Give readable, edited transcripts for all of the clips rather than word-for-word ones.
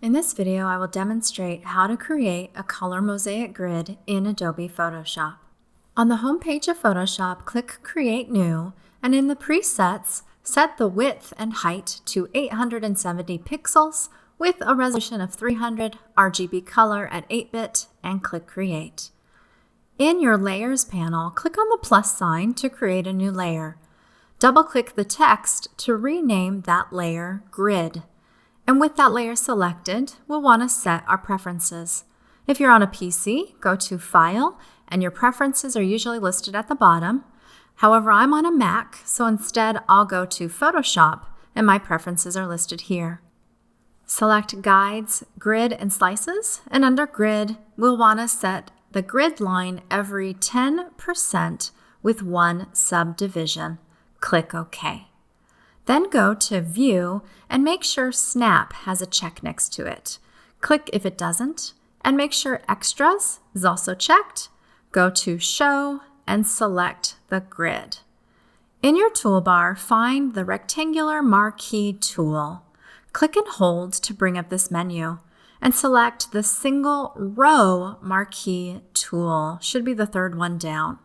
In this video, I will demonstrate how to create a color mosaic grid in Adobe Photoshop. On the home page of Photoshop, click Create New, and in the presets, set the width and height to 870 pixels with a resolution of 300, RGB color at 8-bit, and click Create. In your Layers panel, click on the plus sign to create a new layer. Double-click the text to rename that layer Grid. And with that layer selected, we'll want to set our preferences. If you're on a PC, go to File, and your preferences are usually listed at the bottom. However, I'm on a Mac, so instead I'll go to Photoshop, and my preferences are listed here. Select Guides, Grid, and Slices, and under Grid, we'll want to set the grid line every 10% with one subdivision. Click OK. Then go to View and make sure Snap has a check next to it. Click if it doesn't, and make sure Extras is also checked. Go to Show and select the grid. In your toolbar, find the rectangular Marquee tool. Click and hold to bring up this menu, and select the single row Marquee tool. Should be the third one down.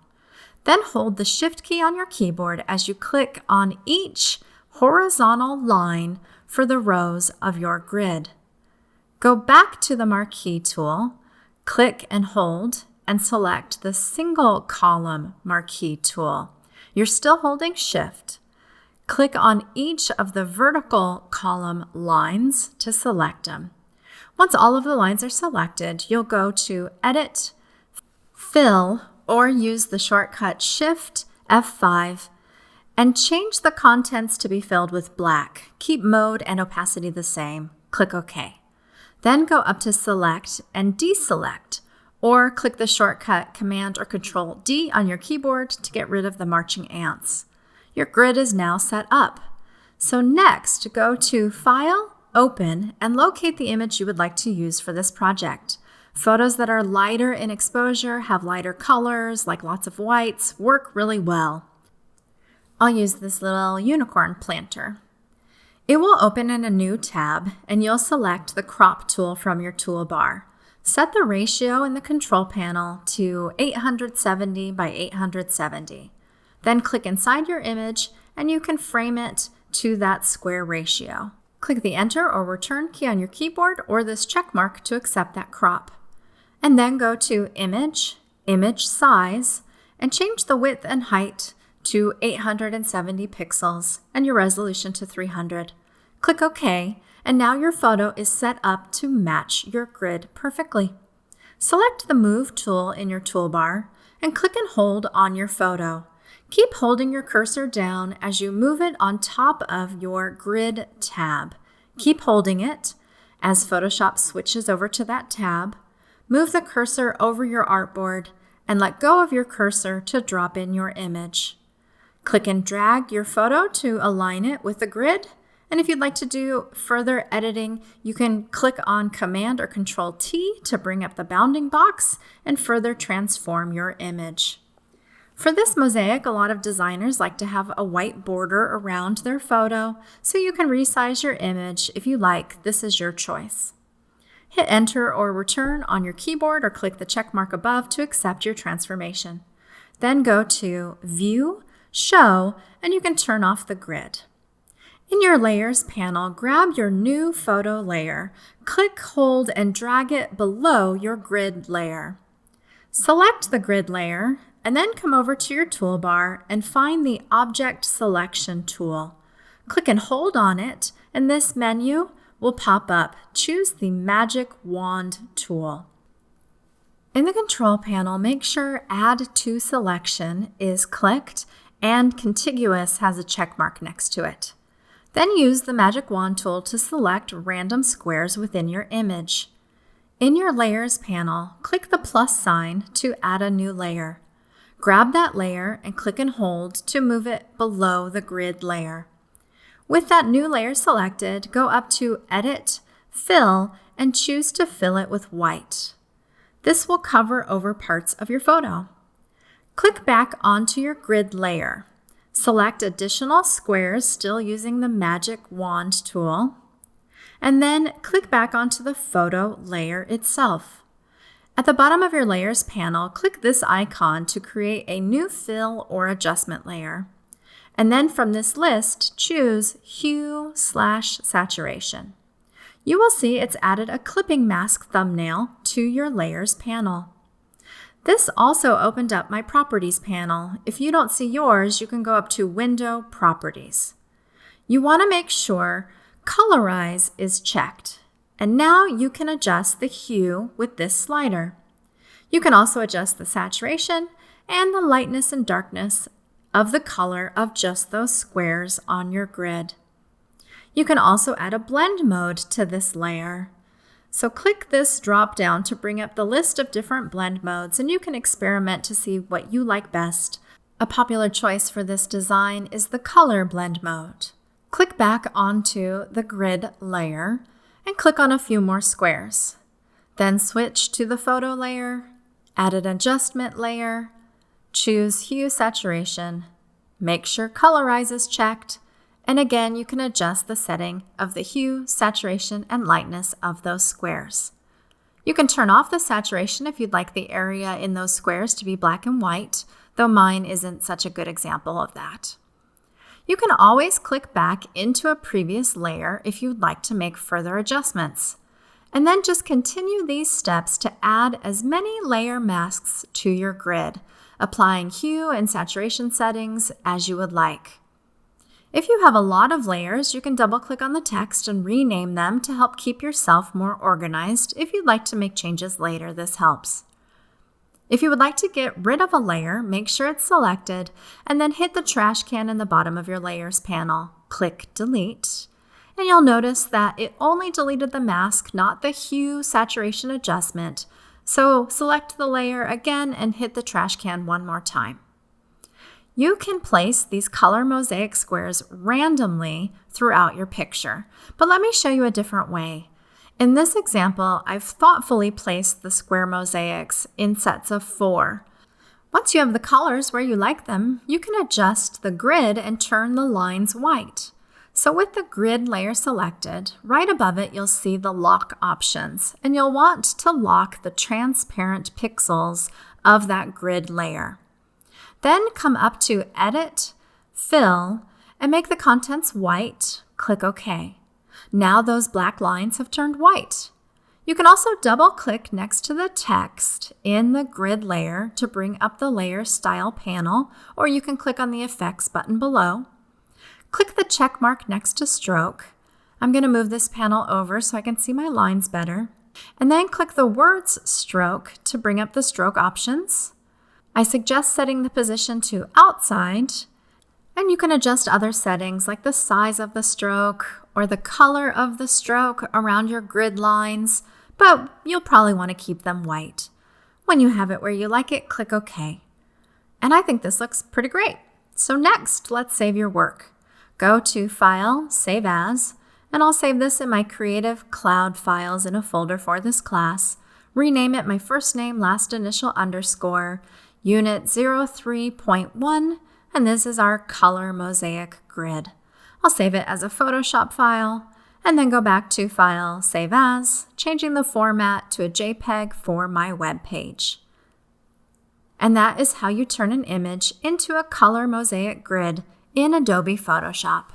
Then hold the Shift key on your keyboard as you click on each horizontal line for the rows of your grid. Go back to the Marquee tool, click and hold, and select the single column Marquee tool. You're still holding Shift. Click on each of the vertical column lines to select them. Once all of the lines are selected, you'll go to Edit, Fill, or use the shortcut Shift F5 and change the contents to be filled with black. Keep mode and opacity the same. Click OK. Then go up to Select and Deselect, or click the shortcut Command or Control D on your keyboard to get rid of the marching ants. Your grid is now set up. So next, go to File, Open, and locate the image you would like to use for this project. Photos that are lighter in exposure, have lighter colors, like lots of whites, work really well. I'll use this little unicorn planter. It will open in a new tab, and you'll select the crop tool from your toolbar. Set the ratio in the control panel to 870 by 870. Then click inside your image, and you can frame it to that square ratio. Click the Enter or Return key on your keyboard or this check mark to accept that crop. And then go to Image, Image Size, and change the width and height to 870 pixels and your resolution to 300. Click OK, and now your photo is set up to match your grid perfectly. Select the Move tool in your toolbar and click and hold on your photo. Keep holding your cursor down as you move it on top of your Grid tab. Keep holding it as Photoshop switches over to that tab. Move the cursor over your artboard and let go of your cursor to drop in your image. Click and drag your photo to align it with the grid. And if you'd like to do further editing, you can click on Command or Control T to bring up the bounding box and further transform your image. For this mosaic, a lot of designers like to have a white border around their photo, so you can resize your image if you like. This is your choice. Hit Enter or Return on your keyboard or click the check mark above to accept your transformation. Then go to View, Show, and you can turn off the grid. In your Layers panel, grab your new photo layer. Click, hold, and drag it below your grid layer. Select the grid layer, and then come over to your toolbar and find the Object Selection tool. Click and hold on it, and this menu will pop up. Choose the Magic Wand tool. In the control panel, make sure Add to Selection is clicked and Contiguous has a check mark next to it. Then use the Magic Wand tool to select random squares within your image. In your Layers panel, click the plus sign to add a new layer. Grab that layer and click and hold to move it below the grid layer. With that new layer selected, go up to Edit, Fill, and choose to fill it with white. This will cover over parts of your photo. Click back onto your grid layer. Select additional squares, still using the Magic Wand tool, and then click back onto the photo layer itself. At the bottom of your Layers panel, click this icon to create a new fill or adjustment layer. And then from this list, choose Hue/Saturation. You will see it's added a clipping mask thumbnail to your Layers panel. This also opened up my Properties panel. If you don't see yours, you can go up to Window, Properties. You want to make sure Colorize is checked. And now you can adjust the hue with this slider. You can also adjust the saturation and the lightness and darkness of the color of just those squares on your grid. You can also add a blend mode to this layer. So click this drop down to bring up the list of different blend modes, and you can experiment to see what you like best. A popular choice for this design is the color blend mode. Click back onto the grid layer and click on a few more squares. Then switch to the photo layer, add an adjustment layer, choose Hue Saturation, make sure Colorize is checked, and again you can adjust the setting of the hue, saturation, and lightness of those squares. You can turn off the saturation if you'd like the area in those squares to be black and white, though mine isn't such a good example of that. You can always click back into a previous layer if you'd like to make further adjustments. And then just continue these steps to add as many layer masks to your grid, applying hue and saturation settings as you would like. If you have a lot of layers, you can double-click on the text and rename them to help keep yourself more organized. If you'd like to make changes later, this helps. If you would like to get rid of a layer, make sure it's selected, and then hit the trash can in the bottom of your Layers panel. Click Delete, and you'll notice that it only deleted the mask, not the hue saturation adjustment. So select the layer again and hit the trash can one more time. You can place these color mosaic squares randomly throughout your picture, but let me show you a different way. In this example, I've thoughtfully placed the square mosaics in sets of 4. Once you have the colors where you like them, you can adjust the grid and turn the lines white. So with the grid layer selected, right above it you'll see the lock options, and you'll want to lock the transparent pixels of that grid layer. Then come up to Edit, Fill, and make the contents white. Click OK. Now those black lines have turned white. You can also double-click next to the text in the grid layer to bring up the Layer Style panel, or you can click on the Effects button below. Click the check mark next to Stroke. I'm going to move this panel over so I can see my lines better. And then click the words Stroke to bring up the stroke options. I suggest setting the position to outside, and you can adjust other settings like the size of the stroke or the color of the stroke around your grid lines, but you'll probably want to keep them white. When you have it where you like it, click OK. And I think this looks pretty great. So next, let's save your work. Go to File, Save As, and I'll save this in my Creative Cloud files in a folder for this class. Rename it my first name, last initial underscore, Unit 03.1, and this is our color mosaic grid. I'll save it as a Photoshop file, and then go back to File, Save As, changing the format to a JPEG for my web page. And that is how you turn an image into a color mosaic grid in Adobe Photoshop.